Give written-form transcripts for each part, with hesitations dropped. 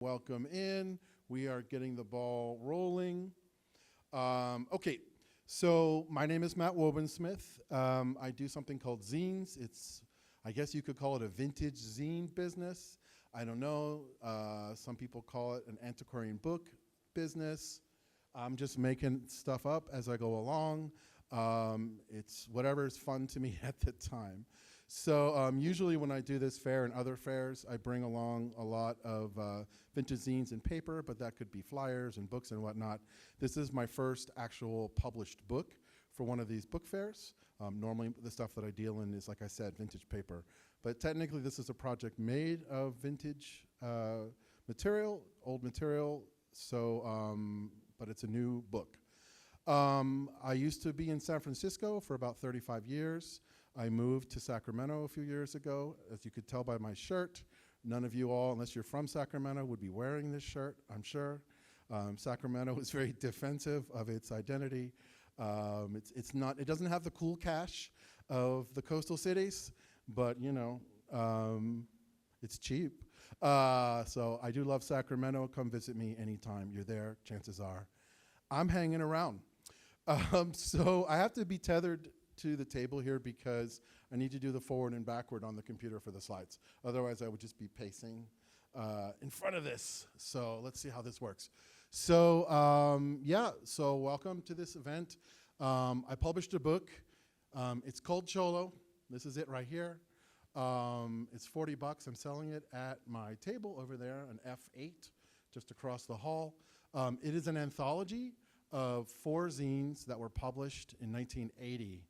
Welcome in. We are getting the ball rolling. Okay, so my name is Matt Wobensmith. I do something called zines. I guess you could call it a vintage zine business. I don't know. Some people call it an antiquarian book business. I'm just making stuff up as I go along. It's whatever is fun to me at the time. So usually when I do this fair and other fairs, I bring along a lot of vintage zines and paper, but that could be flyers and books and whatnot. This is my first actual published book for one of these book fairs. Normally the stuff that I deal in is, like I said, vintage paper. But technically this is a project made of vintage material, old material, so, but it's a new book. I used to be in San Francisco for about 35 years. I moved to Sacramento a few years ago. As you could tell by my shirt, none of you all, unless you're from Sacramento, would be wearing this shirt, I'm sure. Sacramento is very defensive of its identity. It doesn't have the cool cash of the coastal cities, but you know, it's cheap. So I do love Sacramento. Come visit me anytime you're there, chances are. I'm hanging around. So I have to be tethered to the table here because I need to do the forward and backward on the computer for the slides. Otherwise, I would just be pacing in front of this. So let's see how this works. So yeah, so welcome to this event. I published a book. It's called Cholo. This is it right here. It's $40. I'm selling it at my table over there, an F8, just across the hall. It is an anthology of 4 zines that were published in 1980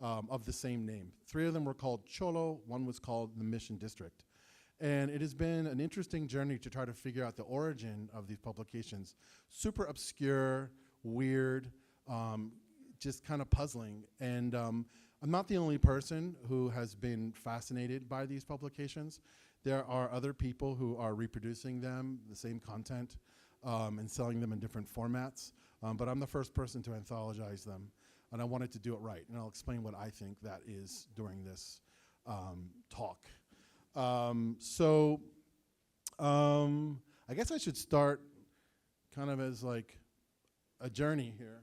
of the same name. 3 of them were called Cholo, 1 was called The Mission District. And it has been an interesting journey to try to figure out the origin of these publications. Super obscure, weird, just kind of puzzling. And I'm not the only person who has been fascinated by these publications. There are other people who are reproducing them, the same content, and selling them in different formats. But I'm the first person to anthologize them, and I wanted to do it right. And I'll explain what I think that is during this talk. I guess I should start kind of as like a journey here.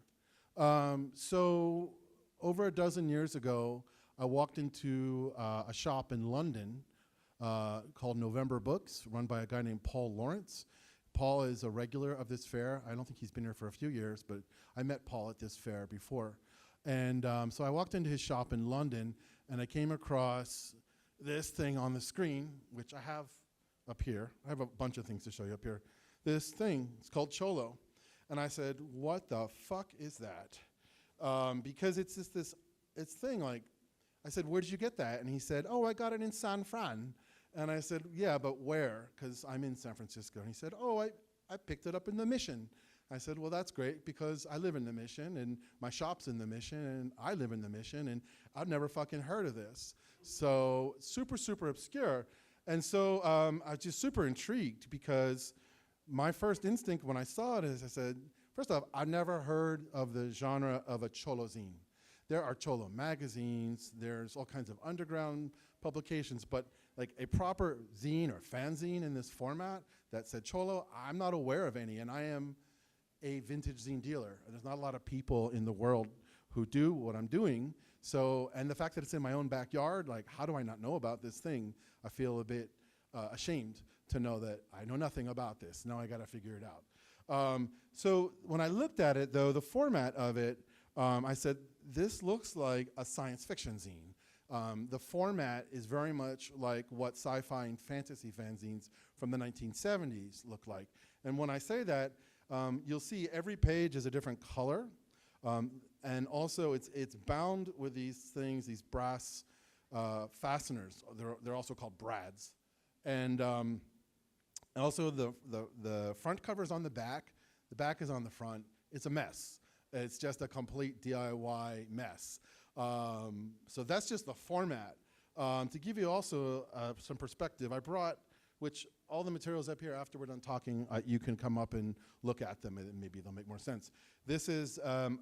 So over a dozen years ago, I walked into a shop in London called November Books, run by a guy named Paul Lawrence. Paul is a regular of this fair. I don't think he's been here for a few years, but I met Paul at this fair before. And so I walked into his shop in London, and I came across this thing on the screen, which I have up here. I have a bunch of things to show you up here. This thing, it's called Cholo. And I said, what the fuck is that? Because it's just this thing, like, I said, where did you get that? And he said, oh, I got it in San Fran. And I said, yeah, but where? Because I'm in San Francisco. And he said, oh, I picked it up in the Mission. I said, well, that's great because I live in the Mission and my shop's in the Mission and I live in the Mission and I've never fucking heard of this. So super, super obscure. And so I was just super intrigued because my first instinct when I saw it is I said, first off, I've never heard of the genre of a Cholo zine. There are Cholo magazines, there's all kinds of underground publications, but like a proper zine or fanzine in this format that said Cholo, I'm not aware of any, and I am a vintage zine dealer. And there's not a lot of people in the world who do what I'm doing. So, and the fact that it's in my own backyard, like, how do I not know about this thing? I feel a bit ashamed to know that I know nothing about this. Now I gotta figure it out. So when I looked at it, though, the format of it, I said, this looks like a science fiction zine. The format is very much like what sci-fi and fantasy fanzines from the 1970s look like. And when I say that, you'll see every page is a different color. And also it's bound with these things, these brass fasteners. They're also called brads. And also the front cover's on the back is on the front. It's a mess. It's just a complete DIY mess. So that's just the format. To give you also some perspective, I brought, which all the materials up here after we're done talking, you can come up and look at them and maybe they'll make more sense. This is an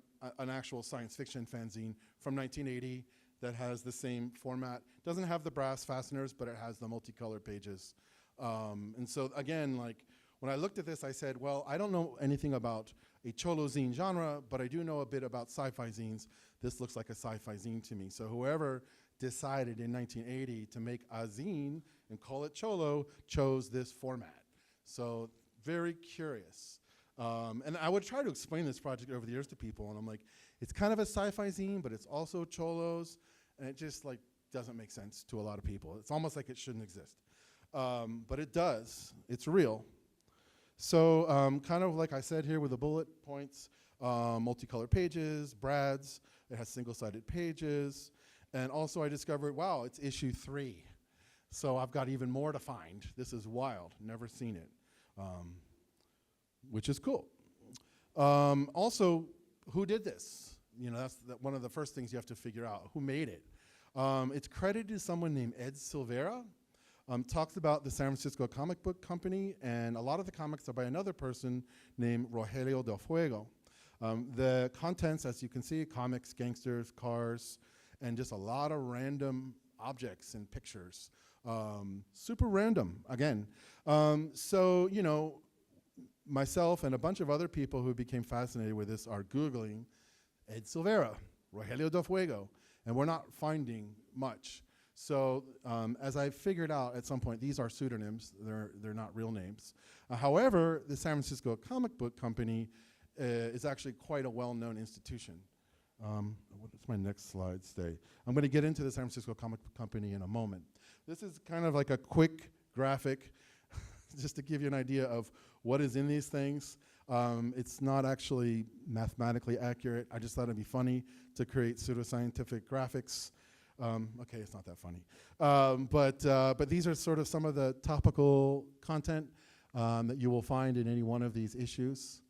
actual science fiction fanzine from 1980 that has the same format. Doesn't have the brass fasteners, but it has the multicolored pages. And so again, like, when I looked at this, I said, well, I don't know anything about a Cholo zine genre, but I do know a bit about sci-fi zines. This looks like a sci-fi zine to me. So whoever decided in 1980 to make a zine and call it Cholo chose this format. So very curious. And I would try to explain this project over the years to people, and I'm like, it's kind of a sci-fi zine, but it's also Cholos, and it just like doesn't make sense to a lot of people. It's almost like it shouldn't exist. But it does. It's real. So kind of like I said here with the bullet points, multicolored pages, brads, it has single-sided pages, and also I discovered, wow, it's issue 3. So I've got even more to find. This is wild, never seen it, which is cool. Also, who did this? You know, that's one of the first things you have to figure out. Who made it? It's credited to someone named Ed Silvera. Talks about the San Francisco comic book company, and a lot of the comics are by another person named Rogelio del Fuego. The contents, as you can see, comics, gangsters, cars, and just a lot of random objects and pictures. Super random, again. So, you know, myself and a bunch of other people who became fascinated with this are Googling Ed Silvera, Rogelio del Fuego, and we're not finding much. So as I figured out at some point, these are pseudonyms, they're not real names. However, the San Francisco comic book company is actually quite a well-known institution. What does my next slide say? I'm gonna get into the San Francisco comic book company in a moment. This is kind of like a quick graphic just to give you an idea of what is in these things. It's not actually mathematically accurate. I just thought it'd be funny to create pseudoscientific graphics. Okay, it's not that funny. But these are sort of some of the topical content that you will find in any one of these issues.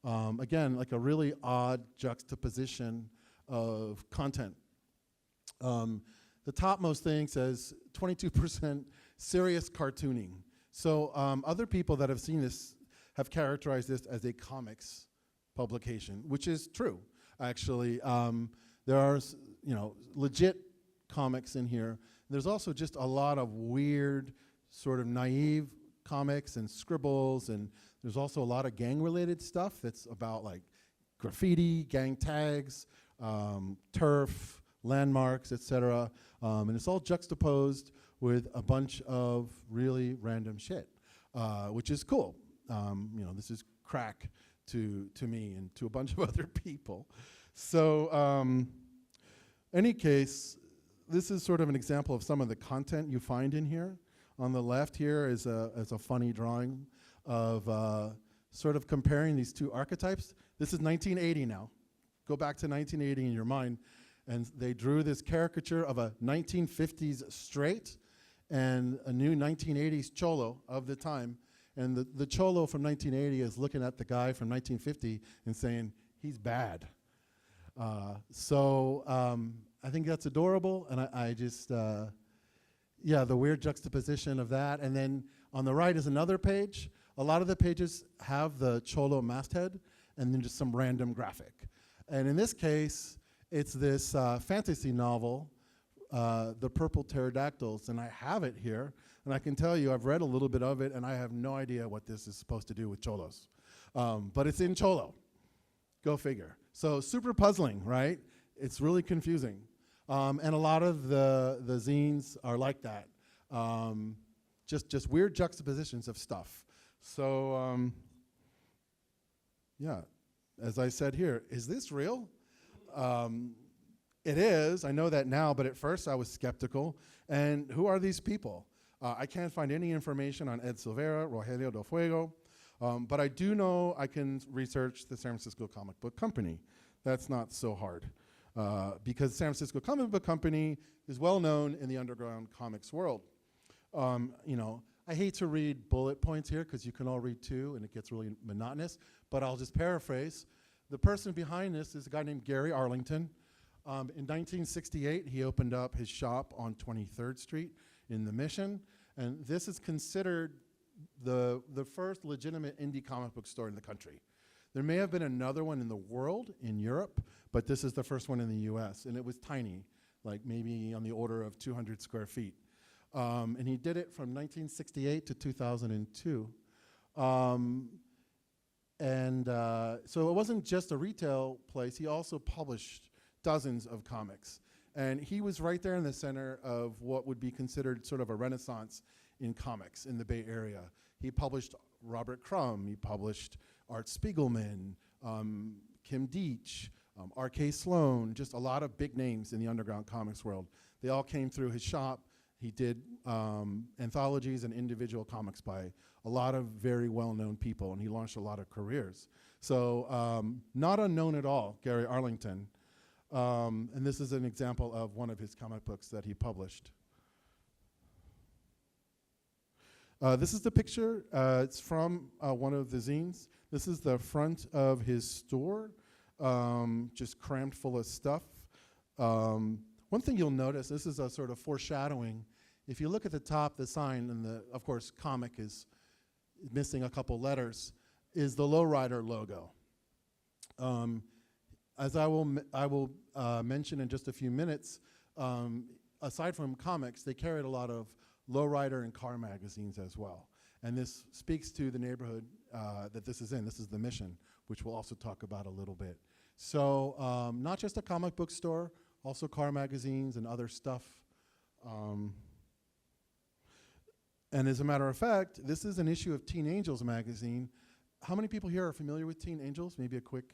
Again, like a really odd juxtaposition of content. The topmost thing says 22% serious cartooning. So other people that have seen this have characterized this as a comics publication, which is true, actually. There are, you know, legit comics in here. There's also just a lot of weird, sort of naive comics and scribbles, and there's also a lot of gang-related stuff that's about like graffiti, gang tags, turf, landmarks, etc. And it's all juxtaposed with a bunch of really random shit, which is cool. You know, this is crack to me and to a bunch of other people. So, any case, this is sort of an example of some of the content you find in here. On the left here is a funny drawing of sort of comparing these two archetypes. This is 1980 now. Go back to 1980 in your mind. And they drew this caricature of a 1950s straight and a new 1980s Cholo of the time. And the Cholo from 1980 is looking at the guy from 1950 and saying, he's bad. I think that's adorable, and I just, yeah, the weird juxtaposition of that. And then on the right is another page. A lot of the pages have the Cholo masthead and then just some random graphic. And in this case, it's this fantasy novel, The Purple Pterodactyls, and I have it here. And I can tell you, I've read a little bit of it, and I have no idea what this is supposed to do with Cholos. But it's in Cholo. Go figure. So super puzzling, right? It's really confusing. And a lot of the zines are like that. Just weird juxtapositions of stuff. So, yeah, as I said here, is this real? It is, I know that now, but at first I was skeptical. And who are these people? I can't find any information on Ed Silvera, Rogelio del Fuego, but I do know I can research the San Francisco Comic Book Company. That's not so hard, because San Francisco Comic Book Company is well known in the underground comics world. You know, I hate to read bullet points here because you can all read too and it gets really monotonous, but I'll just paraphrase. The person behind this is a guy named Gary Arlington. In 1968, he opened up his shop on 23rd Street in the Mission, and this is considered the first legitimate indie comic book store in the country. There may have been another one in the world, in Europe, but this is the first one in the US, and it was tiny, like maybe on the order of 200 square feet. And he did it from 1968 to 2002. Um, so it wasn't just a retail place. He also published dozens of comics. And he was right there in the center of what would be considered sort of a renaissance in comics in the Bay Area. He published Robert Crumb. He published Art Spiegelman, Kim Deitch, R.K. Sloan, just a lot of big names in the underground comics world. They all came through his shop. He did anthologies and individual comics by a lot of very well-known people, and he launched a lot of careers. So not unknown at all, Gary Arlington. And this is an example of one of his comic books that he published. This is the picture. It's from one of the zines. This is the front of his store, just crammed full of stuff. One thing you'll notice, this is a sort of foreshadowing. If you look at the top, the sign, and of course, comic is missing a couple letters, is the Lowrider logo. As I will mention in just a few minutes, aside from comics, they carried a lot of lowrider and car magazines as well. And this speaks to the neighborhood that this is in. This is the Mission, which we'll also talk about a little bit. So not just a comic book store, also car magazines and other stuff. And as a matter of fact, this is an issue of Teen Angels magazine. How many people here are familiar with Teen Angels? Maybe a quick,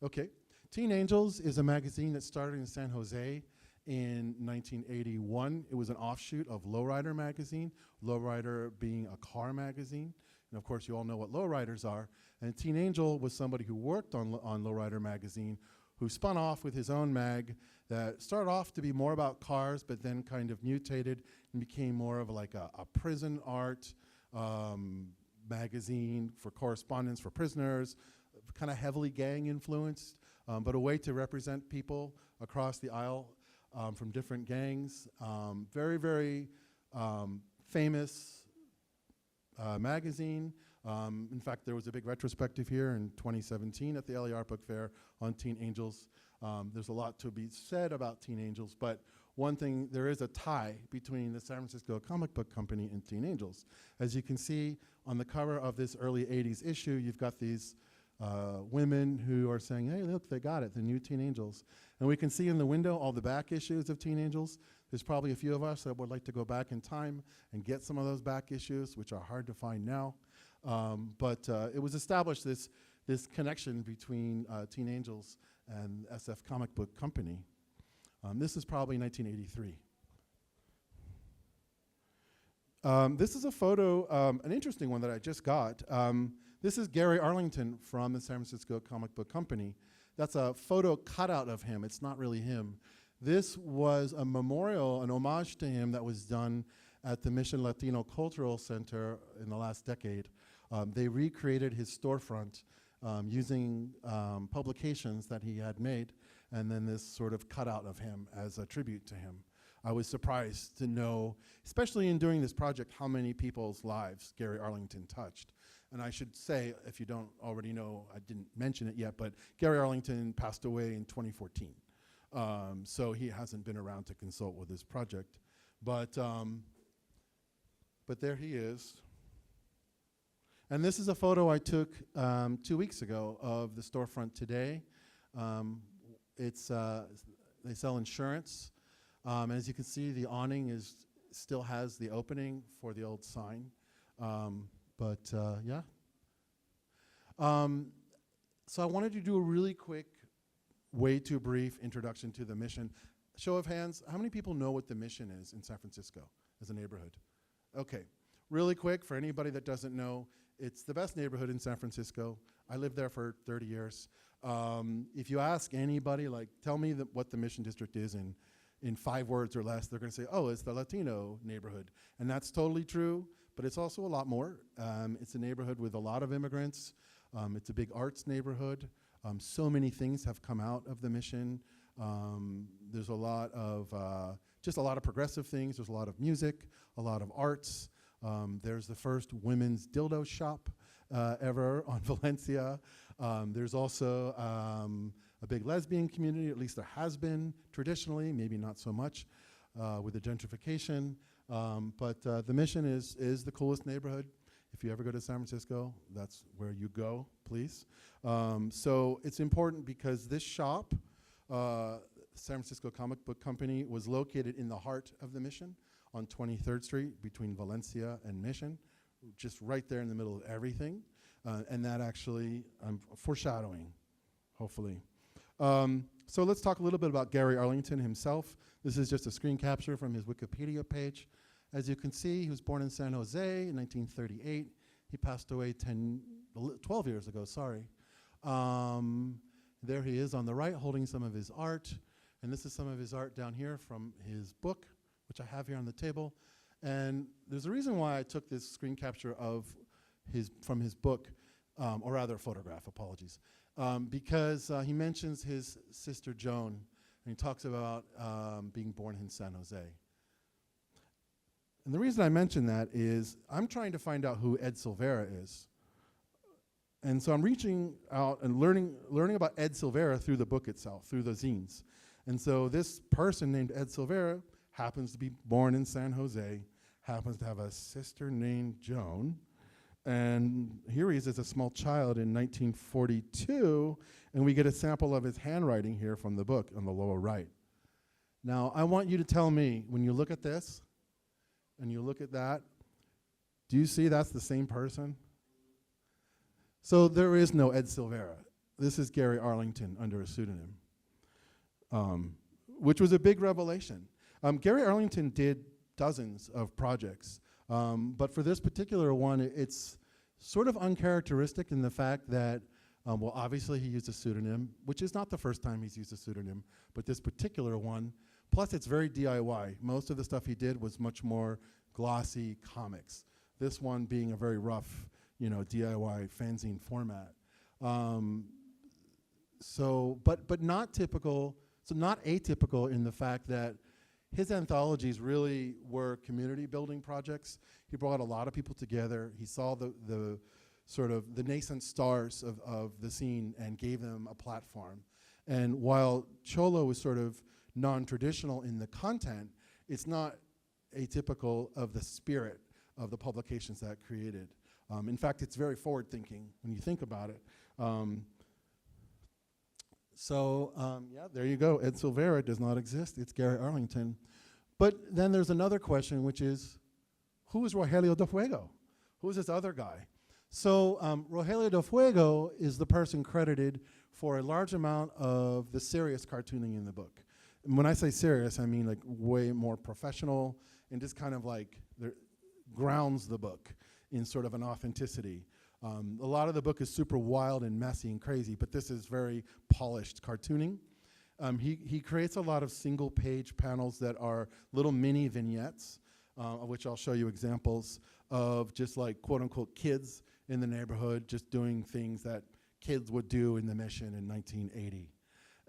okay. Teen Angels is a magazine that started in San Jose in 1981. It was an offshoot of Lowrider magazine, Lowrider being a car magazine. And of course, you all know what lowriders are. And Teen Angel was somebody who worked on Lowrider magazine, who spun off with his own mag that started off to be more about cars, but then kind of mutated and became more of like a prison art magazine for correspondence for prisoners, kind of heavily gang influenced, but a way to represent people across the aisle from different gangs. Very, very famous magazine. In fact, there was a big retrospective here in 2017 at the LA Art Book Fair on Teen Angels. There's a lot to be said about Teen Angels, but one thing, there is a tie between the San Francisco Comic Book Company and Teen Angels. As you can see on the cover of this early 80s issue, you've got these women who are saying, hey, look, they got it, the new Teen Angels. And we can see in the window all the back issues of Teen Angels. There's probably a few of us that would like to go back in time and get some of those back issues, which are hard to find now. But it was established, this connection between Teen Angels and SF Comic Book Company. This is probably 1983. This is a photo, an interesting one that I just got. This is Gary Arlington from the San Francisco Comic Book Company. That's a photo cutout of him. It's not really him. This was a memorial, an homage to him that was done at the Mission Latino Cultural Center in the last decade. They recreated his storefront using publications that he had made, and then this sort of cutout of him as a tribute to him. I was surprised to know, especially in doing this project, how many people's lives Gary Arlington touched. And I should say, if you don't already know, I didn't mention it yet, but Gary Arlington passed away in 2014. So he hasn't been around to consult with this project. But there he is. And this is a photo I took 2 weeks ago of the storefront today. They sell insurance. As you can see, the awning still has the opening for the old sign. Yeah. So I wanted to do a really quick, way too brief introduction to the Mission. Show of hands, how many people know what the Mission is in San Francisco as a neighborhood? Okay, really quick, for anybody that doesn't know, it's the best neighborhood in San Francisco. I lived there for 30 years. If you ask anybody, like, tell me what the Mission District is in 5 words or less, they're gonna say, oh, it's the Latino neighborhood. And that's totally true, but it's also a lot more. It's a neighborhood with a lot of immigrants. It's a big arts neighborhood. So many things have come out of the Mission. There's a lot of, just a lot of progressive things. There's a lot of music, a lot of arts. There's the first women's dildo shop ever on Valencia. There's also a big lesbian community, at least there has been traditionally, maybe not so much with the gentrification. But the Mission is the coolest neighborhood If you ever go to San Francisco, that's where you go, please. So it's important because this shop, San Francisco Comic Book Company, was located in the heart of the Mission on 23rd Street between Valencia and Mission, just right there in the middle of everything. And that actually, I'm foreshadowing, hopefully. So let's talk a little bit about Gary Arlington himself. This is just a screen capture from his Wikipedia page. As you can see, he was born in San Jose in 1938. He passed away 12 years ago, sorry. There he is on the right holding some of his art. And this is some of his art down here from his book, which I have here on the table. And there's a reason why I took this screen capture from his book, or rather photograph, apologies. Because he mentions his sister Joan, and he talks about being born in San Jose. And the reason I mention that is I'm trying to find out who Ed Silvera is. And so I'm reaching out and learning about Ed Silvera through the book itself, through the zines. And so this person named Ed Silvera happens to be born in San Jose, happens to have a sister named Joan, and here he is as a small child in 1942, and we get a sample of his handwriting here from the book on the lower right. Now, I want you to tell me, when you look at this, and you look at that, do you see that's the same person? So there is no Ed Silvera. This is Gary Arlington under a pseudonym, which was a big revelation. Gary Arlington did dozens of projects, but for this particular one, it's sort of uncharacteristic in the fact that, well, obviously he used a pseudonym, which is not the first time he's used a pseudonym, but this particular one, plus it's very DIY. Most of the stuff he did was much more glossy comics. This one being a very rough, DIY fanzine format. But not typical, so not atypical in the fact that his anthologies really were community building projects. He brought a lot of people together. He saw the sort of the nascent stars of the scene and gave them a platform. And while Cholo was sort of non-traditional in the content, it's not atypical of the spirit of the publications that created. In fact, it's very forward-thinking when you think about it. Yeah, there you go. Ed Silvera does not exist. It's Gary Arlington. But then there's another question, which is, who is Rogelio de Fuego? Who is this other guy? So Rogelio de Fuego is the person credited for a large amount of the serious cartooning in the book. And when I say serious, I mean like way more professional and just kind of like grounds the book in sort of an authenticity. A lot of the book is super wild and messy and crazy, but this is very polished cartooning. He creates a lot of single page panels that are little mini vignettes, of which I'll show you examples of just like quote unquote kids in the neighborhood just doing things that kids would do in the Mission in 1980.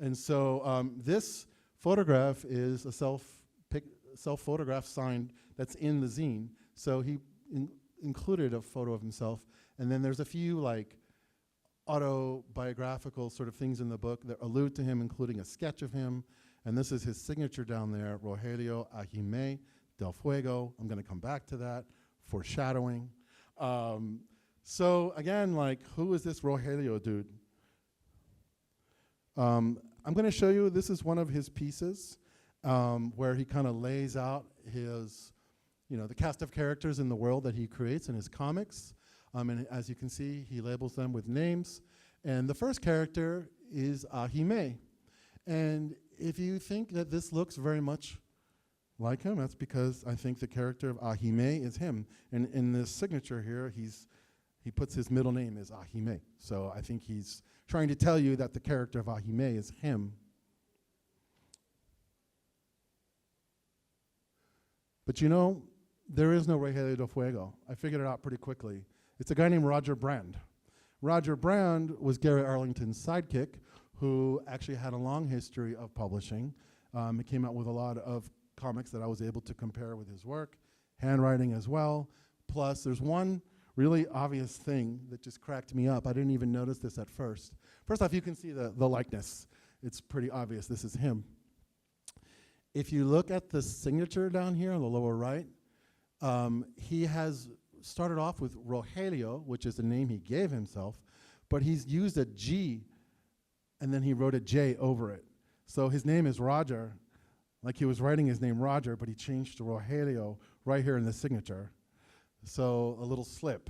And so this photograph is a self-photograph signed that's in the zine. So he included a photo of himself. And then there's a few like autobiographical sort of things in the book that allude to him, including a sketch of him. And this is his signature down there, Rogelio Ajime del Fuego. I'm going to come back to that, foreshadowing. So again, like, who is this Rogelio dude? I'm going to show you, this is one of his pieces where he kind of lays out his, the cast of characters in the world that he creates in his comics. And as you can see, he labels them with names. And the first character is Ajime. And if you think that this looks very much like him, that's because I think the character of Ajime is him. And in this signature here, he puts his middle name as Ajime. So I think he's trying to tell you that the character of Ajime is him. But there is no Rogelio de Fuego. I figured it out pretty quickly. It's a guy named Roger Brand. Roger Brand was Gary Arlington's sidekick, who actually had a long history of publishing. He came out with a lot of comics that I was able to compare with his work, handwriting as well. Plus, there's one really obvious thing that just cracked me up. I didn't even notice this at first. First off, you can see the likeness. It's pretty obvious this is him. If you look at the signature down here on the lower right, he has started off with Rogelio, which is the name he gave himself, but he's used a G and then he wrote a J over it. So his name is Roger, like he was writing his name Roger, but he changed to Rogelio right here in the signature. So a little slip,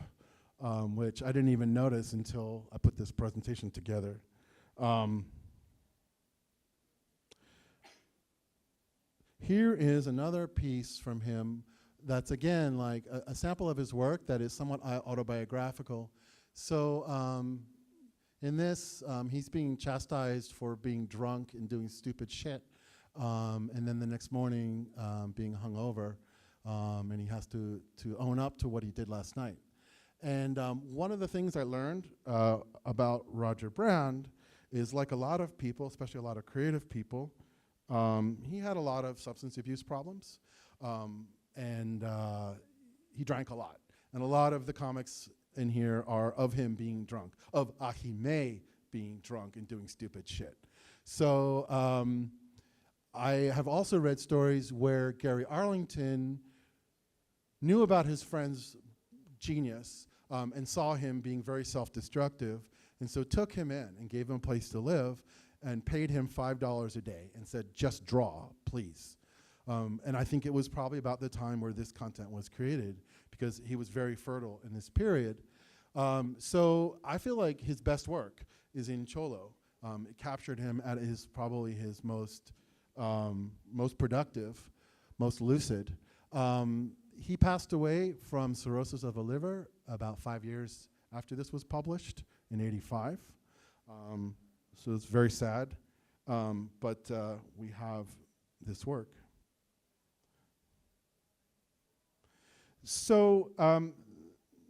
which I didn't even notice until I put this presentation together. Here is another piece from him that's, again, like a sample of his work that is somewhat autobiographical. So in this, he's being chastised for being drunk and doing stupid shit, and then the next morning being hungover, and he has to own up to what he did last night. And one of the things I learned about Roger Brand is, like a lot of people, especially a lot of creative people, he had a lot of substance abuse problems, and he drank a lot. And a lot of the comics in here are of him being drunk, of Ahime being drunk and doing stupid shit. So I have also read stories where Gary Arlington knew about his friend's genius and saw him being very self-destructive, and so took him in and gave him a place to live and paid him $5 a day and said, just draw, please. And I think it was probably about the time where this content was created, because he was very fertile in this period. So I feel like his best work is in Cholo. It captured him at probably his most productive, most lucid. He passed away from cirrhosis of the liver about 5 years after this was published in '85. So it's very sad, but we have this work. So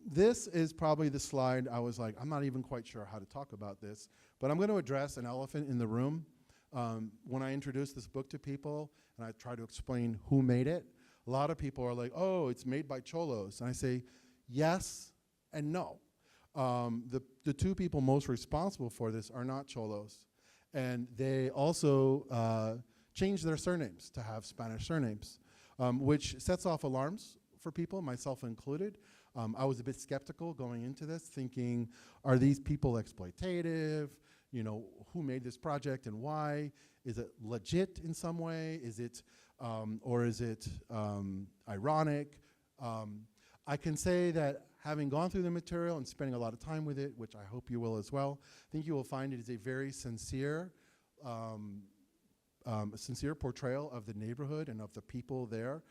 this is probably the slide I was like, I'm not even quite sure how to talk about this, but I'm going to address an elephant in the room. When I introduce this book to people and I try to explain who made it, a lot of people are like, oh, it's made by Cholos. And I say, yes and no. The two people most responsible for this are not Cholos. And they also changed their surnames to have Spanish surnames, which sets off alarms for people, myself included. I was a bit skeptical going into this, thinking, are these people exploitative? You know, who made this project and why? Is it legit in some way? Is it, or is it ironic? I can say that having gone through the material and spending a lot of time with it, which I hope you will as well, I think you will find it is a very sincere portrayal of the neighborhood and of the people there.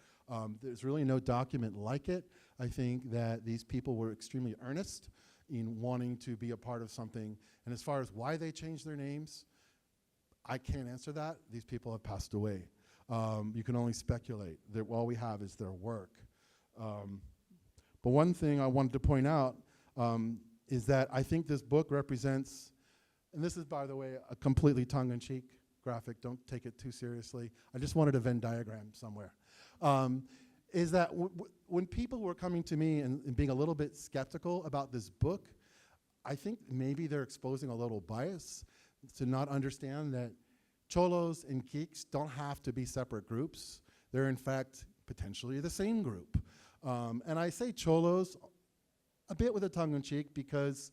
There's really no document like it. I think that these people were extremely earnest in wanting to be a part of something. And as far as why they changed their names, I can't answer that. These people have passed away. You can only speculate. All we have is their work. But one thing I wanted to point out is that I think this book represents, and this is, by the way, a completely tongue-in-cheek graphic. Don't take it too seriously. I just wanted a Venn diagram somewhere. Is that when people were coming to me and being a little bit skeptical about this book, I think maybe they're exposing a little bias to not understand that Cholos and geeks don't have to be separate groups. They're, in fact, potentially the same group. And I say Cholos a bit with a tongue-in-cheek because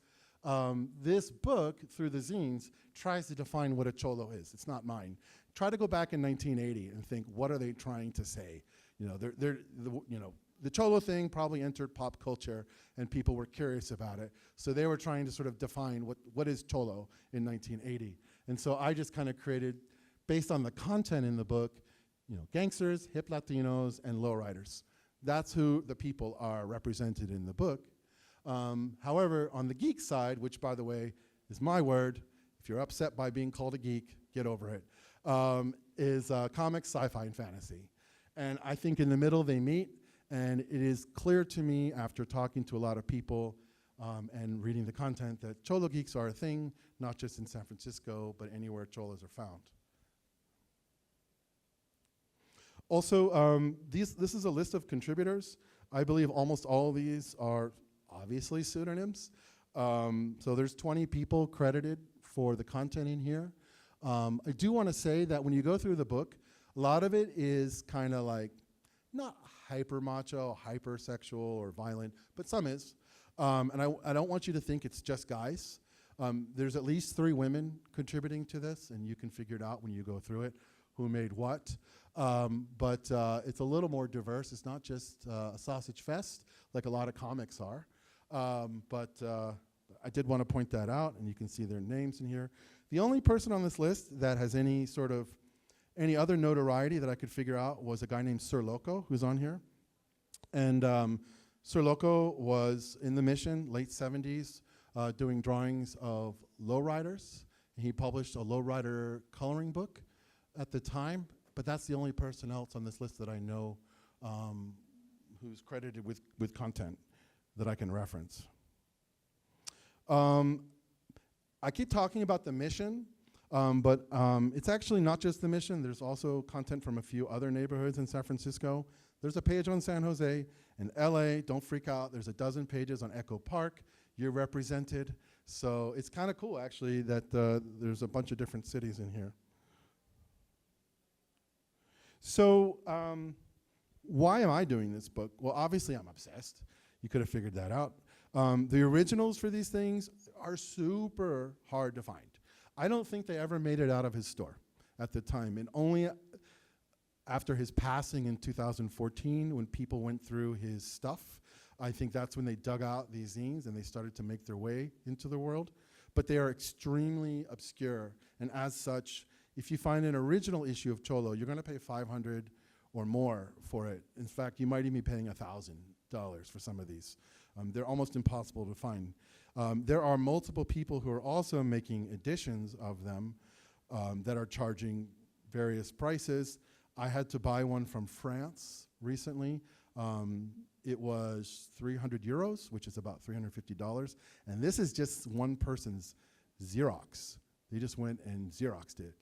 this book, through the zines, tries to define what a Cholo is. It's not mine. Try to go back in 1980 and think, what are they trying to say? You know, the Cholo thing probably entered pop culture and people were curious about it. So they were trying to sort of define what is Cholo in 1980. And so I just kind of created, based on the content in the book, you know, gangsters, hip Latinos, and lowriders. That's who the people are represented in the book. However, on the geek side, which, by the way, is my word, if you're upset by being called a geek, get over it, is comics, sci-fi, and fantasy. And I think in the middle they meet, and it is clear to me after talking to a lot of people and reading the content that Cholo geeks are a thing, not just in San Francisco, but anywhere Cholos are found. Also, this is a list of contributors. I believe almost all of these are obviously pseudonyms. So there's 20 people credited for the content in here. I do want to say that when you go through the book, a lot of it is kind of like not hyper macho, hypersexual, or violent, but some is. And I don't want you to think it's just guys. There's at least 3 women contributing to this, and you can figure it out when you go through it, who made what. But it's a little more diverse. It's not just a sausage fest like a lot of comics are. But I did want to point that out, and you can see their names in here. The only person on this list that has any other notoriety that I could figure out was a guy named Sir Loco, who's on here. And Sir Loco was in the Mission, late 70s, doing drawings of lowriders. He published a lowrider coloring book at the time, but that's the only person else on this list that I know who's credited with content that I can reference. I keep talking about the Mission, but it's actually not just the Mission. There's also content from a few other neighborhoods in San Francisco. There's a page on San Jose. In LA, don't freak out, there's a dozen pages on Echo Park. You're represented. So it's kind of cool, actually, that there's a bunch of different cities in here. So why am I doing this book? Well, obviously, I'm obsessed. You could have figured that out. The originals for these things are super hard to find. I don't think they ever made it out of his store at the time. And only after his passing in 2014, when people went through his stuff, I think that's when they dug out these zines and they started to make their way into the world. But they are extremely obscure. And as such, if you find an original issue of Cholo, you're going to pay $500 or more for it. In fact, you might even be paying $1,000 for some of these. They're almost impossible to find. There are multiple people who are also making editions of them that are charging various prices. I had to buy one from France recently. It was 300 euros, which is about $350. And this is just one person's Xerox. They just went and Xeroxed it.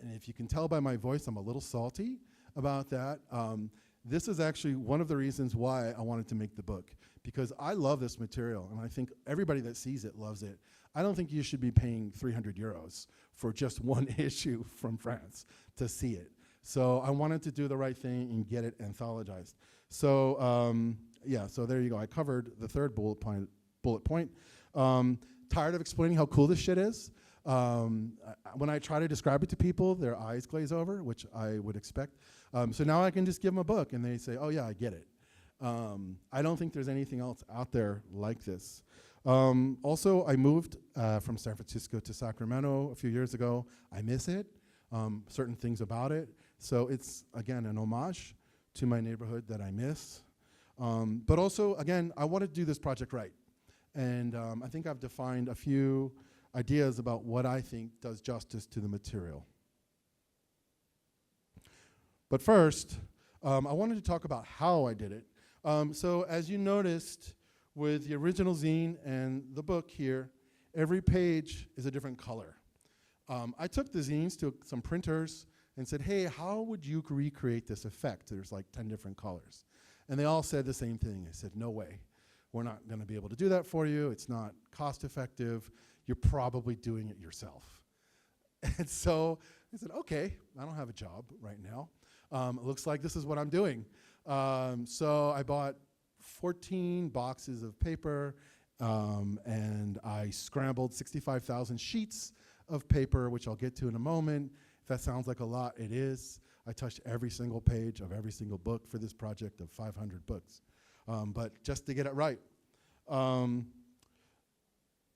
And if you can tell by my voice, I'm a little salty about that. This is actually one of the reasons why I wanted to make the book, because I love this material, and I think everybody that sees it loves it. I don't think you should be paying 300 euros for just one issue from France to see it. So I wanted to do the right thing and get it anthologized. So yeah, so there you go. I covered the third bullet point. Tired of explaining how cool this shit is. When I try to describe it to people, their eyes glaze over, which I would expect. So now I can just give them a book and they say, oh yeah, I get it. I don't think there's anything else out there like this. Also, I moved from San Francisco to Sacramento a few years ago. I miss it, certain things about it. So it's, again, an homage to my neighborhood that I miss. But also, again, I want to do this project right. And I think I've defined a few ideas about what I think does justice to the material. But first, I wanted to talk about how I did it. So as you noticed with the original zine and the book here, every page is a different color. I took the zines to some printers and said, hey, how would you recreate this effect? There's like 10 different colors. And they all said the same thing. They said, no way. We're not going to be able to do that for you. It's not cost effective. You're probably doing it yourself. And so I said, okay, I don't have a job right now. It looks like this is what I'm doing. So I bought 14 boxes of paper, and I scrambled 65,000 sheets of paper, which I'll get to in a moment. If that sounds like a lot, it is. I touched every single page of every single book for this project of 500 books. But just to get it right.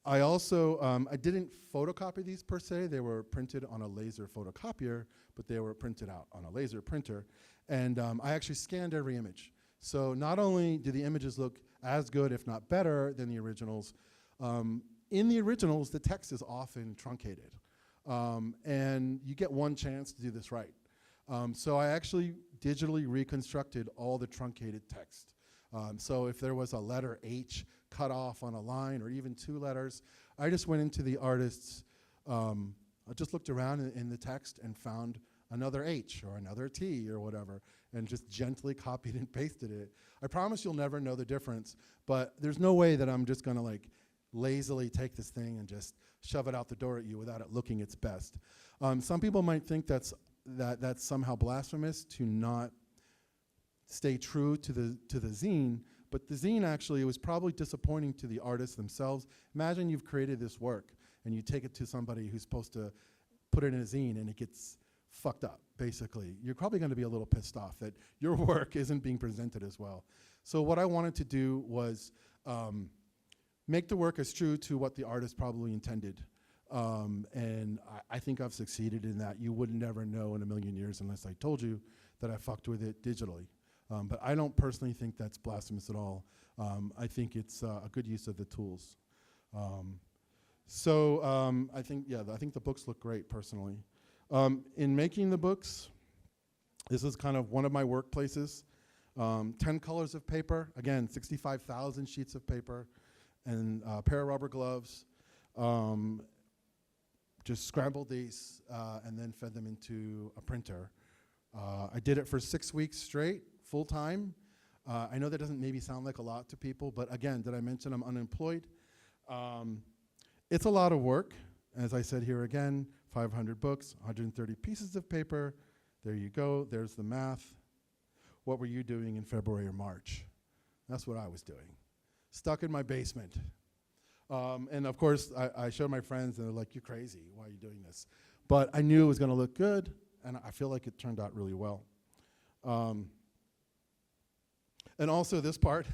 I also, I didn't photocopy these per se. They were printed on a laser photocopier, but they were printed out on a laser printer. And I actually scanned every image. So not only do the images look as good, if not better, than the originals, in the originals, the text is often truncated. And you get one chance to do this right. So I actually digitally reconstructed all the truncated text. So if there was a letter H cut off on a line, or even 2 letters, I just went into the artist's, I just looked around in the text and found another H or another T or whatever, and just gently copied and pasted it. I promise you'll never know the difference, but there's no way that I'm just gonna like lazily take this thing and just shove it out the door at you without it looking its best. Some people might think that's somehow blasphemous to not stay true to the zine, but the zine actually was probably disappointing to the artists themselves. Imagine you've created this work and you take it to somebody who's supposed to put it in a zine and it gets fucked up, basically. You're probably gonna be a little pissed off that your work isn't being presented as well. So what I wanted to do was make the work as true to what the artist probably intended. And I think I've succeeded in that. You would never know in a million years unless I told you that I fucked with it digitally. But I don't personally think that's blasphemous at all. I think it's a good use of the tools. I think the books look great personally. In making the books, this is kind of one of my workplaces. 10 colors of paper, again, 65,000 sheets of paper, and a pair of rubber gloves. Just scrambled these and then fed them into a printer. I did it for 6 weeks straight, full time. I know that doesn't maybe sound like a lot to people, but again, did I mention I'm unemployed? It's a lot of work. As I said here again, 500 books, 130 pieces of paper. There you go, there's the math. What were you doing in February or March? That's what I was doing. Stuck in my basement. And of course, I showed my friends and they're like, you're crazy, why are you doing this? But I knew it was gonna look good, and I feel like it turned out really well. And also this part.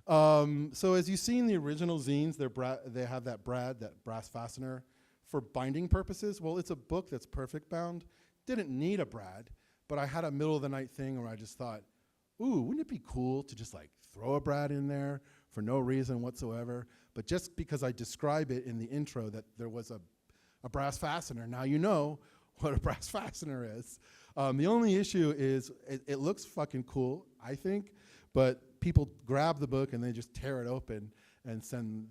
So as you see in the original zines, they have that brass fastener for binding purposes. Well, it's a book that's perfect bound. Didn't need a brad, but I had a middle of the night thing where I just thought, ooh, wouldn't it be cool to just like throw a brad in there for no reason whatsoever? But just because I describe it in the intro that there was a brass fastener, now you know what a brass fastener is. The only issue is it looks fucking cool, I think, but people grab the book and they just tear it open and send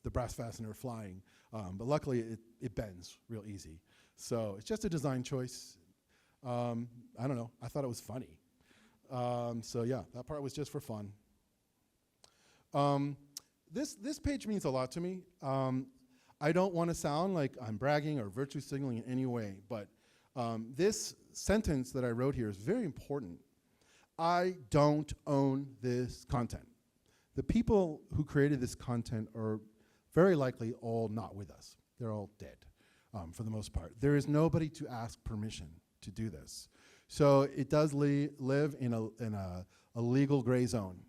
the brass fastener flying. But luckily it bends real easy. So it's just a design choice. I don't know, I thought it was funny. So yeah, that part was just for fun. This page means a lot to me. I don't want to sound like I'm bragging or virtue signaling in any way, but this sentence that I wrote here is very important. I don't own this content. The people who created this content are very likely all not with us. They're all dead, for the most part. There is nobody to ask permission to do this. So it does live in a legal gray zone.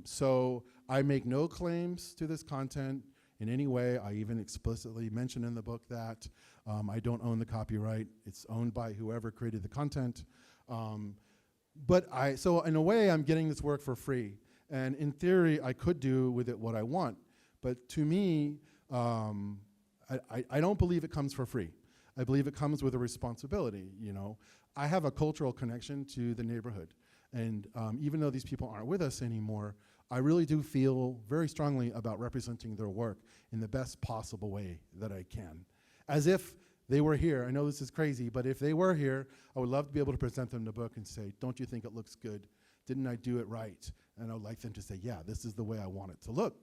So I make no claims to this content in any way. I even explicitly mention in the book that I don't own the copyright. It's owned by whoever created the content. So in a way, I'm getting this work for free. And in theory, I could do with it what I want. But to me, I don't believe it comes for free. I believe it comes with a responsibility, you know. I have a cultural connection to the neighborhood. And even though these people aren't with us anymore, I really do feel very strongly about representing their work in the best possible way that I can. As if they were here. I know this is crazy, but if they were here, I would love to be able to present them the book and say, don't you think it looks good? Didn't I do it right? And I would like them to say, yeah, this is the way I want it to look.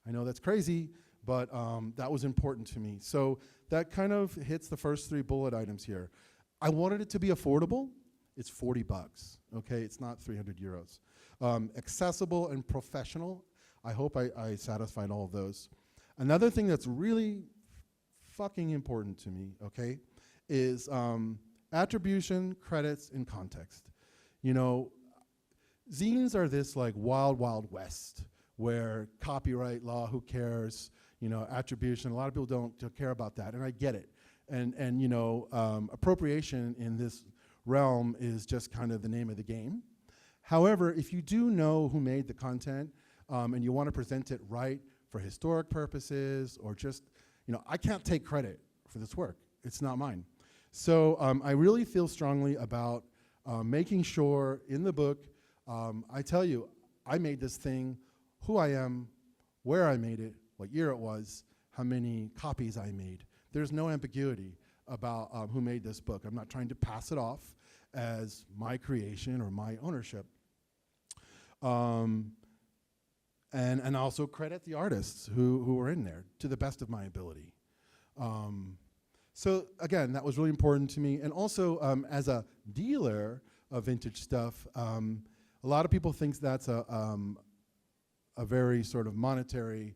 I know that's crazy, but that was important to me. So that kind of hits the first 3 bullet items here. I wanted it to be affordable. It's 40 bucks, okay? It's not 300 euros. Accessible and professional. I hope I satisfied all of those. Another thing that's really fucking important to me, okay, is attribution, credits, and context. You know, zines are this like wild, wild west where copyright law, who cares? You know, attribution, a lot of people don't care about that, and I get it. And you know, appropriation in this realm is just kind of the name of the game. However, if you do know who made the content and you want to present it right for historic purposes or just, you know, I can't take credit for this work. It's not mine. So I really feel strongly about making sure in the book, I tell you, I made this thing, who I am, where I made it, what year it was, how many copies I made. There's no ambiguity about who made this book. I'm not trying to pass it off as my creation or my ownership. And also credit the artists who were in there to the best of my ability. So again, that was really important to me. And also as a dealer, vintage stuff. A lot of people think that's a very sort of monetary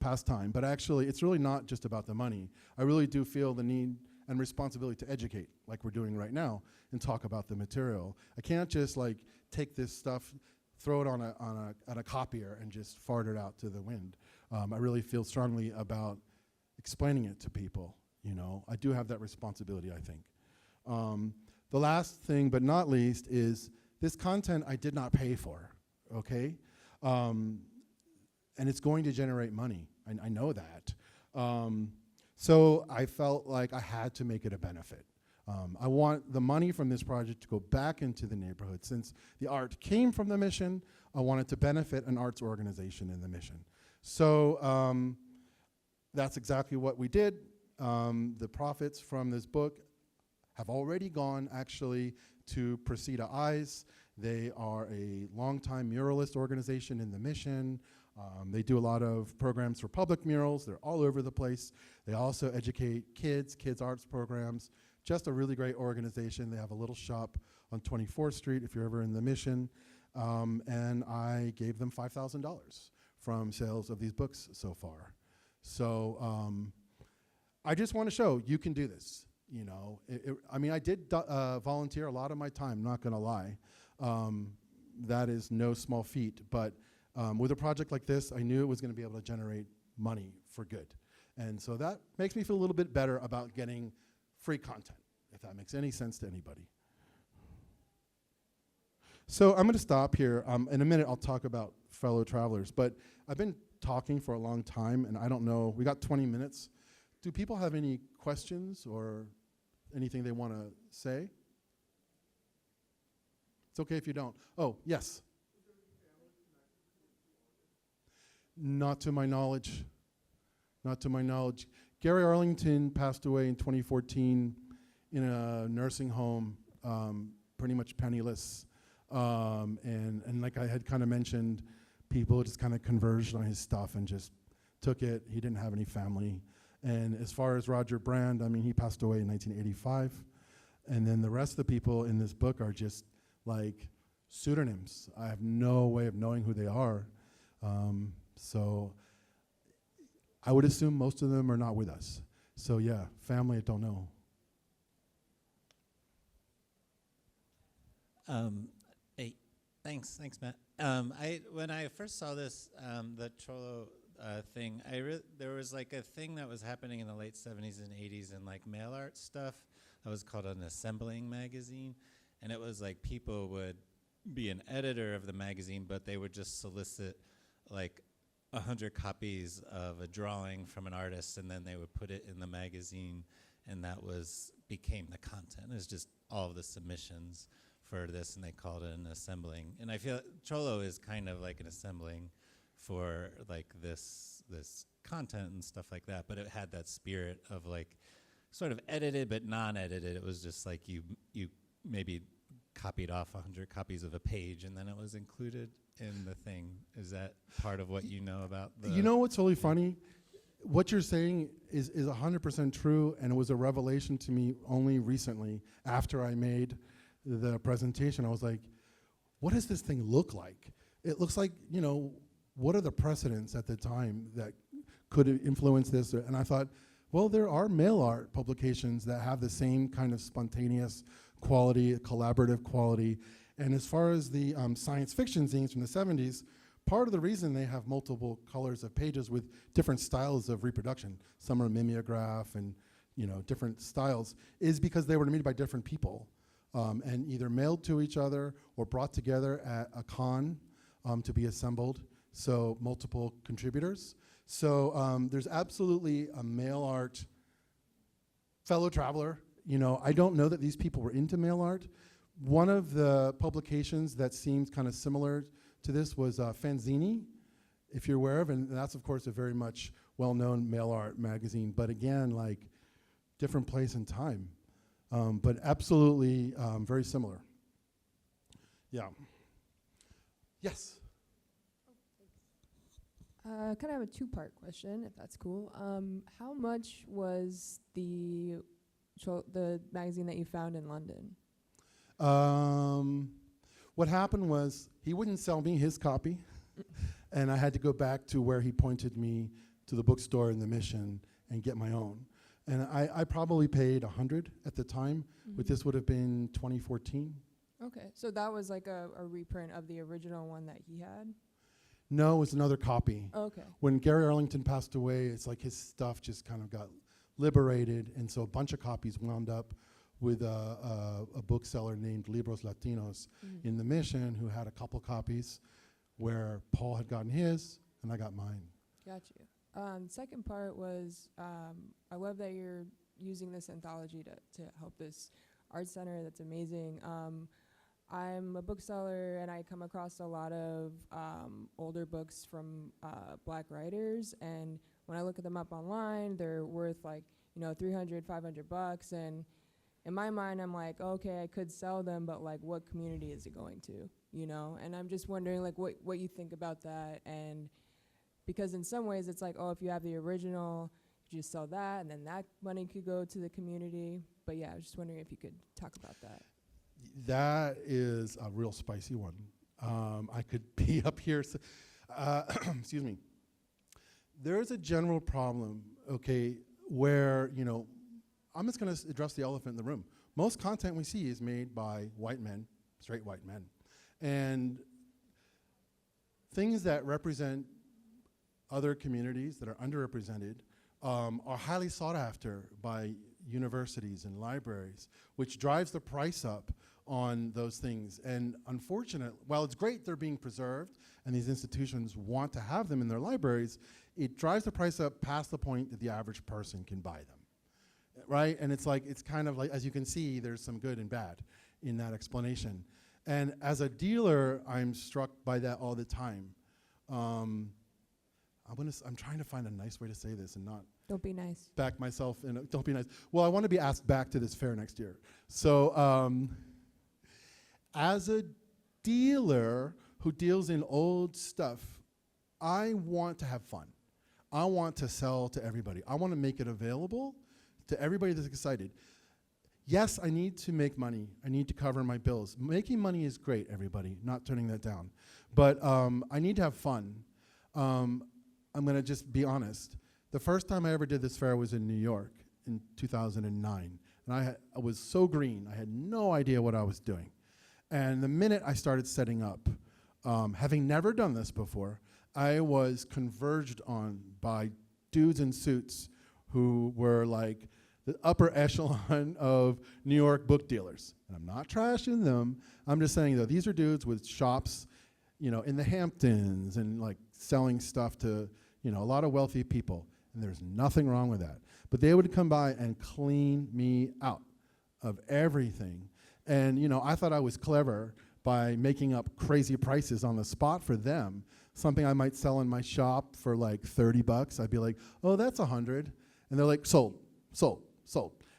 pastime, but actually it's really not just about the money. I really do feel the need and responsibility to educate, like we're doing right now, and talk about the material. I can't just like take this stuff, throw it on a copier and just fart it out to the wind. I really feel strongly about explaining it to people, you know. I do have that responsibility, I think. The last thing, but not least, is this content I did not pay for, okay? And it's going to generate money, I know that. So I felt like I had to make it a benefit. I want the money from this project to go back into the neighborhood. Since the art came from the mission, I wanted to benefit an arts organization in the mission. So that's exactly what we did. The profits from this book have already gone actually to Precita Eyes. They are a longtime muralist organization in the mission. They do a lot of programs for public murals. They're all over the place. They also educate kids arts programs. Just a really great organization. They have a little shop on 24th Street if you're ever in the mission. And I gave them $5,000 from sales of these books so far. So I just want to show you can do this. You know, I mean, I did volunteer a lot of my time, not gonna lie. That is no small feat, but with a project like this, I knew it was gonna be able to generate money for good. And so that makes me feel a little bit better about getting free content, if that makes any sense to anybody. So I'm gonna stop here. In a minute, I'll talk about fellow travelers, but I've been talking for a long time, and I don't know, we got 20 minutes. Do people have any questions or anything they want to say? It's okay if you don't. Oh, yes. Not to my knowledge. Not to my knowledge. Gary Arlington passed away in 2014 in a nursing home, pretty much penniless. And like I had kind of mentioned, people just kind of converged on his stuff and just took it. He didn't have any family. And as far as Roger Brand, I mean, he passed away in 1985. And then the rest of the people in this book are just like pseudonyms. I have no way of knowing who they are. So I would assume most of them are not with us. So yeah, family, I don't know. Hey, thanks, Matt. When I first saw this, the Cholo thing, there was like a thing that was happening in the late 70s and 80s in like mail art stuff that was called an assembling magazine, and it was like people would be an editor of the magazine, but they would just solicit like 100 copies of a drawing from an artist, and then they would put it in the magazine, and that became the content. It was just all of the submissions for this, and they called it an assembling. And I feel Cholo is kind of like an assembling for like this content and stuff like that, but it had that spirit of like sort of edited but non-edited. It was just like you maybe copied off 100 copies of a page and then it was included in the thing. Is that part of what you know about the... You know what's really funny? What you're saying is 100% true, and it was a revelation to me only recently after I made the presentation. I was like, what does this thing look like? It looks like, you know, what are the precedents at the time that could influence this? And I thought, well, there are mail art publications that have the same kind of spontaneous quality, collaborative quality. And as far as the science fiction zines from the 70s, part of the reason they have multiple colors of pages with different styles of reproduction, some are mimeograph and, you know, different styles, is because they were made by different people and either mailed to each other or brought together at a con to be assembled. So multiple contributors. So there's absolutely a mail art fellow traveler. You know, I don't know that these people were into mail art. One of the publications that seems kind of similar to this was Fanzini, if you're aware of, and that's of course a very much well-known mail art magazine, but again, like different place and time, but absolutely very similar. Yeah. Yes. Kind of have a two-part question, if that's cool. How much was the magazine that you found in London? What happened was he wouldn't sell me his copy, and I had to go back to where he pointed me to the bookstore in the Mission and get my own. And I probably paid $100 at the time, but this would have been 2014. Okay, so that was like a reprint of the original one that he had? No, it was another copy. Okay. When Gary Arlington passed away, it's like his stuff just kind of got liberated, and so a bunch of copies wound up with a bookseller named Libros Latinos in the Mission, who had a couple copies where Paul had gotten his and I got mine. Got you. Second part was, I love that you're using this anthology to help this art center. That's amazing. I'm a bookseller, and I come across a lot of older books from Black writers, and when I look at them up online, they're worth like, $300, $500, and in my mind, I'm like, okay, I could sell them, but like, what community is it going to, And I'm just wondering, like, what you think about that, and because in some ways, it's like, oh, if you have the original, you just sell that, and then that money could go to the community. But yeah, I was just wondering if you could talk about that. That is a real spicy one. I could be up here. Excuse me. There's a general problem, okay, where, I'm just going to address the elephant in the room. Most content we see is made by white men, straight white men. And things that represent other communities that are underrepresented are highly sought after by universities and libraries, which drives the price up on those things. And unfortunately, while it's great they're being preserved and these institutions want to have them in their libraries, it drives the price up past the point that the average person can buy them, right? And it's kind of like, as you can see, there's some good and bad in that explanation. And as a dealer, I'm struck by that all the time. I'm trying to find a nice way to say this and not Don't be nice. back myself in. Don't be nice. Well, I want to be asked back to this fair next year. So as a dealer who deals in old stuff, I want to have fun. I want to sell to everybody. I want to make it available to everybody that's excited. Yes, I need to make money. I need to cover my bills. Making money is great, everybody, not turning that down. But I need to have fun. I'm going to just be honest. The first time I ever did this fair was in New York in 2009. And I was so green. I had no idea what I was doing. And the minute I started setting up, having never done this before, I was converged on by dudes in suits who were like the upper echelon of New York book dealers. And I'm not trashing them. I'm just saying, though, these are dudes with shops, in the Hamptons and like selling stuff to, a lot of wealthy people. And there's nothing wrong with that. But they would come by and clean me out of everything. And, I thought I was clever by making up crazy prices on the spot for them. Something I might sell in my shop for like $30. I'd be like, oh, that's $100. And they're like, sold. And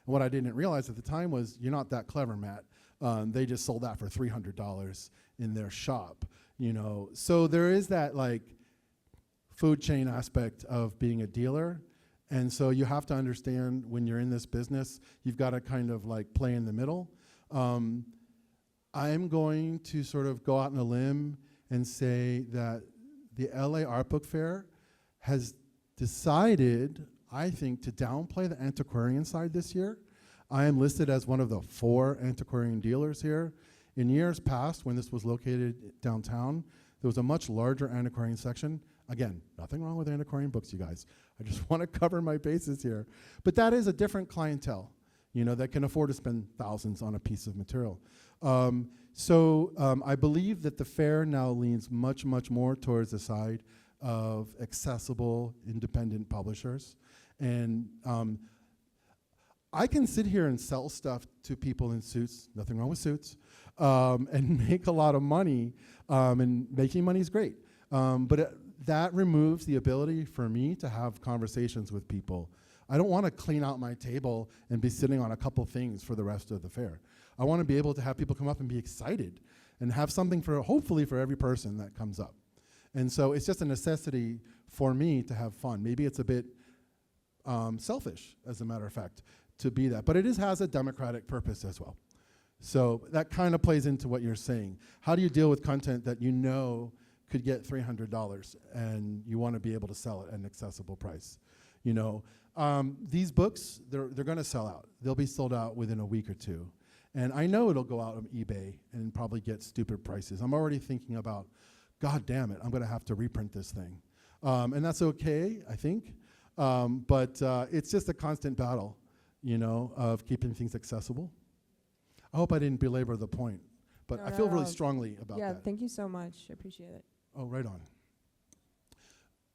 what I didn't realize at the time was, you're not that clever, Matt. They just sold that for $300 in their shop, So there is that like food chain aspect of being a dealer. And so you have to understand when you're in this business, you've got to kind of like play in the middle. I'm going to sort of go out on a limb and say that the LA Art Book Fair has decided, I think, to downplay the antiquarian side this year. I am listed as one of the 4 antiquarian dealers here. In years past, when this was located downtown, there was a much larger antiquarian section. Again, nothing wrong with antiquarian books, you guys. I just want to cover my bases here. But that is a different clientele, that can afford to spend thousands on a piece of material. So I believe that the fair now leans much, much more towards the side of accessible, independent publishers. And I can sit here and sell stuff to people in suits, nothing wrong with suits, and make a lot of money, and making money is great. But that removes the ability for me to have conversations with people. I don't want to clean out my table and be sitting on a couple things for the rest of the fair. I want to be able to have people come up and be excited and have something for, hopefully, for every person that comes up. And so it's just a necessity for me to have fun. Maybe it's a bit selfish, as a matter of fact, to be that. But it has a democratic purpose as well. So that kind of plays into what you're saying. How do you deal with content that you know could get $300 and you want to be able to sell it at an accessible price? You know, these books, they're going to sell out. They'll be sold out within a week or two. And I know it'll go out on eBay and probably get stupid prices. I'm already thinking about, God damn it, I'm going to have to reprint this thing. And that's okay, I think. But it's just a constant battle, you know, of keeping things accessible. I hope I didn't belabor the point, but No, I not feel at really all. strongly about Yeah, that. thank you so much. I appreciate it. Oh, right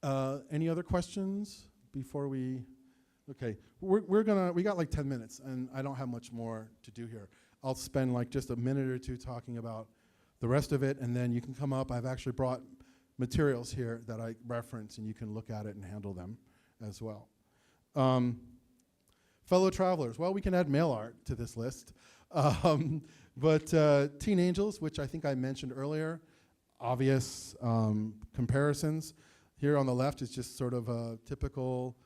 on. Any other questions before we? Okay, we got like 10 minutes, and I don't have much more to do here. I'll spend like just a minute or two talking about the rest of it, and then you can come up. I've actually brought materials here that I reference, and you can look at it and handle them as well. Fellow travelers, well, we can add mail art to this list. But Teen Angels, which I think I mentioned earlier, obvious comparisons. Here on the left is just sort of a typical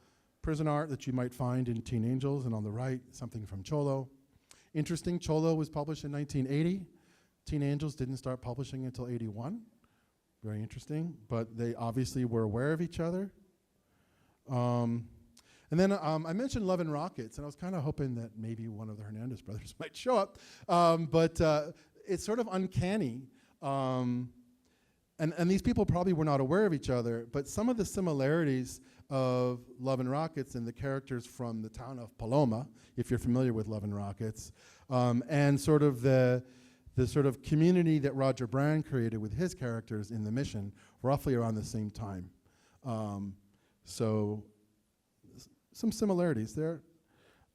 prison art that you might find in Teen Angels, and on the right, something from Cholo. Interesting, Cholo was published in 1980. Teen Angels didn't start publishing until 81. Very interesting, but they obviously were aware of each other. And then I mentioned Love and Rockets, and I was kind of hoping that maybe one of the Hernandez brothers might show up. But it's sort of uncanny. And these people probably were not aware of each other, but some of the similarities of Love and Rockets and the characters from the town of Paloma, if you're familiar with Love and Rockets, and sort of the sort of community that Roger Brand created with his characters in the mission, roughly around the same time. So some similarities there.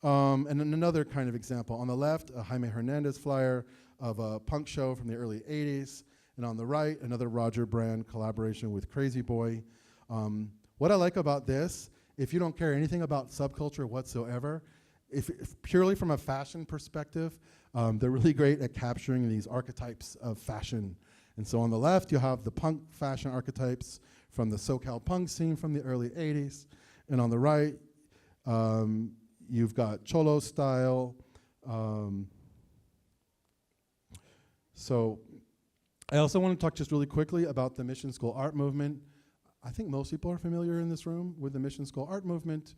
And then another kind of example. On the left, a Jaime Hernandez flyer of a punk show from the early 80s. And on the right, another Roger Brand collaboration with Crazy Boy. What I like about this, if you don't care anything about subculture whatsoever, if purely from a fashion perspective, they're really great at capturing these archetypes of fashion. And so on the left, you have the punk fashion archetypes from the SoCal punk scene from the early 80s. And on the right, you've got Cholo style. So I also want to talk just really quickly about the Mission School art movement. I think most people are familiar in this room with the Mission School art movement.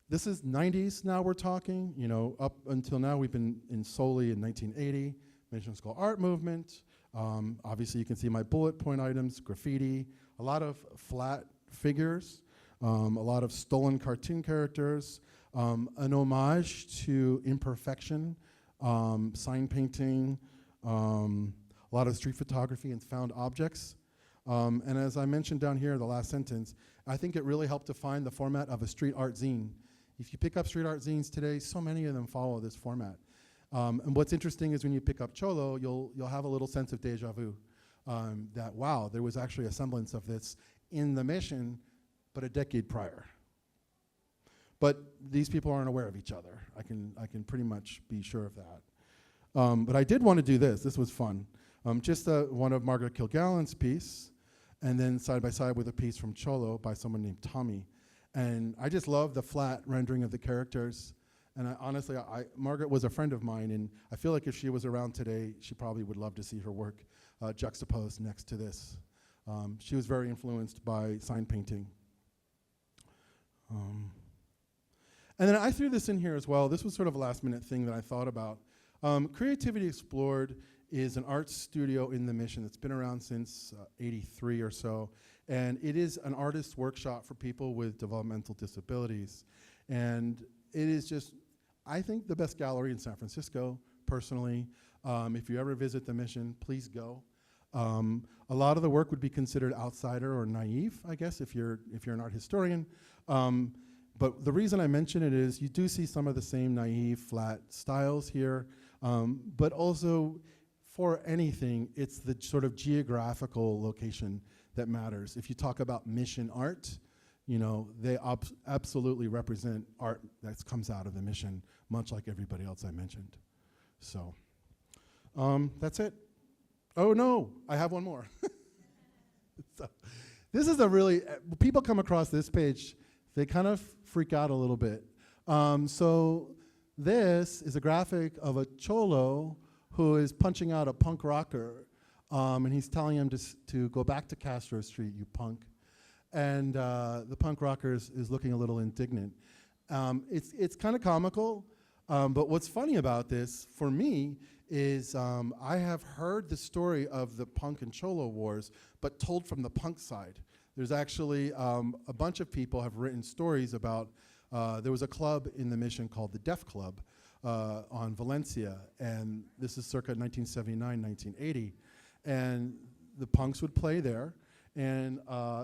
This is 90s now we're talking. You know, up until now we've been in solely in 1980, Mission School art movement. Obviously you can see my bullet point items, graffiti, a lot of flat figures, a lot of stolen cartoon characters, an homage to imperfection, sign painting, a lot of street photography and found objects. And as I mentioned down here, the last sentence, I think it really helped define the format of a street art zine. If you pick up street art zines today, so many of them follow this format. And what's interesting is when you pick up Cholo, you'll have a little sense of deja vu. That, wow, there was actually a semblance of this in the mission, but a decade prior. But these people aren't aware of each other. I can pretty much be sure of that. But I did want to do this. This was fun. Just one of Margaret Kilgallen's piece, and then side by side with a piece from Cholo by someone named Tommy. And I just love the flat rendering of the characters. And honestly, Margaret was a friend of mine, and I feel like if she was around today, she probably would love to see her work juxtaposed next to this. She was very influenced by sign painting. And then I threw this in here as well. This was sort of a last minute thing that I thought about. Creativity Explored is an art studio in the Mission that's been around since 83 or so. And it is an artist workshop for people with developmental disabilities. And it is just, I think, the best gallery in San Francisco, personally. If you ever visit the Mission, please go. A lot of the work would be considered outsider or naive, I guess, if you're an art historian. But the reason I mention it is you do see some of the same naive, flat styles here, but also for anything, it's the sort of geographical location that matters. If you talk about Mission art, you know, they absolutely represent art that comes out of the Mission, much like everybody else I mentioned. So that's it. Oh no, I have one more. So, this is a really, people come across this page, they kind of freak out a little bit. So This is a graphic of a Cholo who is punching out a punk rocker, and he's telling him to go back to Castro Street, you punk. And the punk rocker is looking a little indignant. It's kind of comical, but what's funny about this, for me, is I have heard the story of the punk and Cholo wars, but told from the punk side. There's actually a bunch of people have written stories about, there was a club in the Mission called the Deaf Club on Valencia, and this is circa 1979, 1980. And the punks would play there, and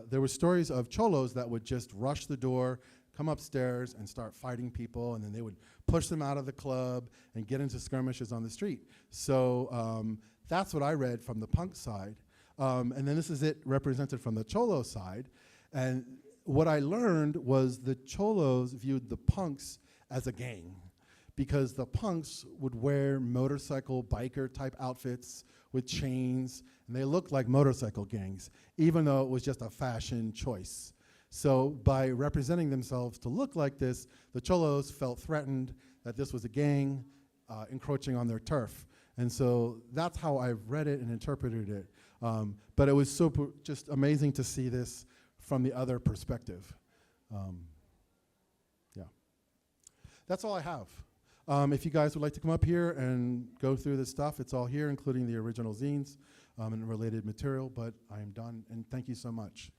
there were stories of Cholos that would just rush the door, come upstairs and start fighting people, and then they would push them out of the club and get into skirmishes on the street. So that's what I read from the punk side. And then this is it represented from the Cholo side. And what I learned was the Cholos viewed the punks as a gang, because the punks would wear motorcycle biker type outfits with chains, and they looked like motorcycle gangs, even though it was just a fashion choice. So by representing themselves to look like this, the Cholos felt threatened that this was a gang encroaching on their turf. And so that's how I've read it and interpreted it. But it was just amazing to see this from the other perspective. Yeah. That's all I have. If you guys would like to come up here and go through this stuff, it's all here, including the original zines and related material, but I am done, and thank you so much.